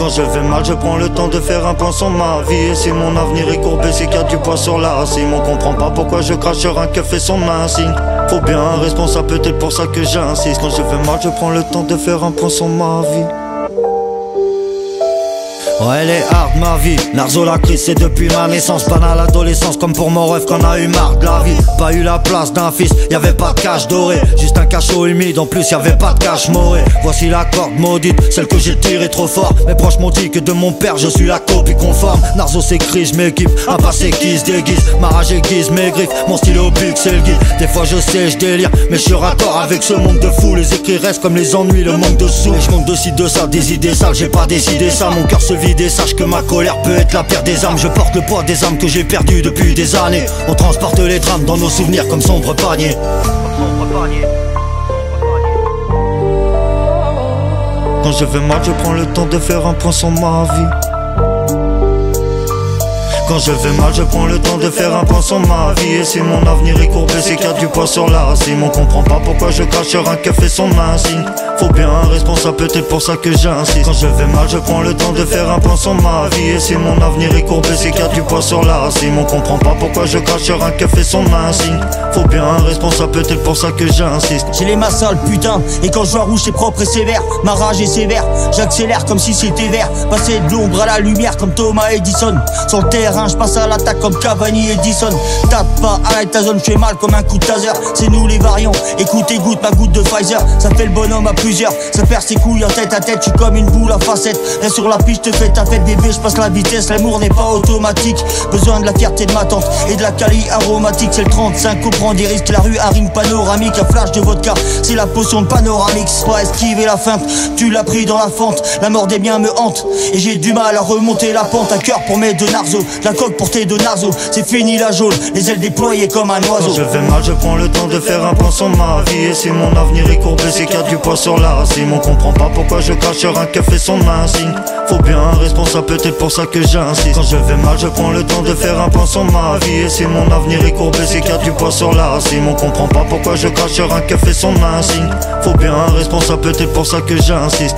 Quand je vais mal, je prends le temps de faire un point sur ma vie. Et si mon avenir est courbé, c'est qu'il y a du poids sur la cime. On comprend pas pourquoi je crache sur un keuf et son insigne. Faut bien un responsable, peut-être pour ça que j'insiste. Quand je vais mal, je prends le temps de faire un point sur ma vie. Ouais, elle est hard ma vie. Narzo la crise c'est depuis ma naissance. Banal adolescence comme pour mon rêve qu'on a eu marre de la vie. Pas eu la place d'un fils, y'avait pas de cache doré. Juste un cachot humide, en plus y'avait pas de cache moré. Voici la corde maudite, celle que j'ai tirée trop fort. Mes proches m'ont dit que de mon père je suis la copie conforme. Narzo s'écrit, je m'équipe, un passé qui se déguise. Ma rage aiguise mes griffes, mon stylo pique c'est le guide. Des fois je sais, je délire, mais je suis raccord avec ce monde de fou. Les écrits restent comme les ennuis, le manque de sous. Je manque de ci, de ça, des idées sales, j'ai pas décidé ça. Mon cœur se vide et sache que ma colère peut être la pire des âmes. Je porte le poids des âmes que j'ai perdues depuis des années. On transporte les drames dans nos souvenirs comme sombre panier. Quand je vais mal, je prends le temps de faire un point sur ma vie. Quand je vais mal, je prends le temps de faire un point sur ma vie. Et si mon avenir est courbé, c'est qu'il y a du poids sur la cime. On comprend pas pourquoi je crache sur un keuf et son insigne. Faut bien un responsable, peut-être pour ça que j'insiste. Quand je vais mal, je prends le temps de faire un point sur ma vie. Et si mon avenir est courbé, c'est qu'il y a du poids sur la cime. On comprend pas pourquoi je crache sur un keuf et son insigne. Faut bien un responsable, peut-être pour ça que j'insiste. J'ai les mains sales, putain, et quand je vois rouge c'est propre et sévère. Ma rage est sévère, j'accélère comme si c'était vert. Passer de l'ombre à la lumière comme Thomas Edison. Sur le terrain, je passe à l'attaque comme Cavani Edison. Tape pas, arrête ta zone, je fais mal comme un coup de taser. C'est nous les variants, écoute et goûte ma goutte de Pfizer. Ça fait le bonhomme à plusieurs, ça perd ses couilles en tête à tête. Je suis comme une boule à facettes. Reste sur la piste, te fais ta fête bébé, je passe la vitesse. L'amour n'est pas automatique, besoin de la fierté de ma tante et de la cali aromatique. C'est le 35, on prend des risques, la rue a ring panoramique. Un flash de vodka, c'est la potion de Panoramix. Pas esquiver la feinte, tu l'as pris dans la fente. La mort des miens me hante et j'ai du mal à remonter la pente. Un cœur pour mes deux narzo, la coque pour tes deux narzo. C'est fini la jaune, les ailes déployées comme un oiseau. Quand je vais mal, je prends le temps de faire un point sur ma vie. Et si mon avenir est courbé, c'est qu'il y a du poids sur la cime. On comprend pas pourquoi je crache sur un keuf et son insigne. Faut bien un responsable, peut-être pour ça que j'insiste. Quand je vais mal, je prends le temps de faire un point sur ma vie. Et si mon avenir est courbé, c'est qu'il y a du poids sur la cime. On comprend pas pourquoi je crache sur un keuf et son insigne. Faut bien un responsable, peut-être pour ça que j'insiste.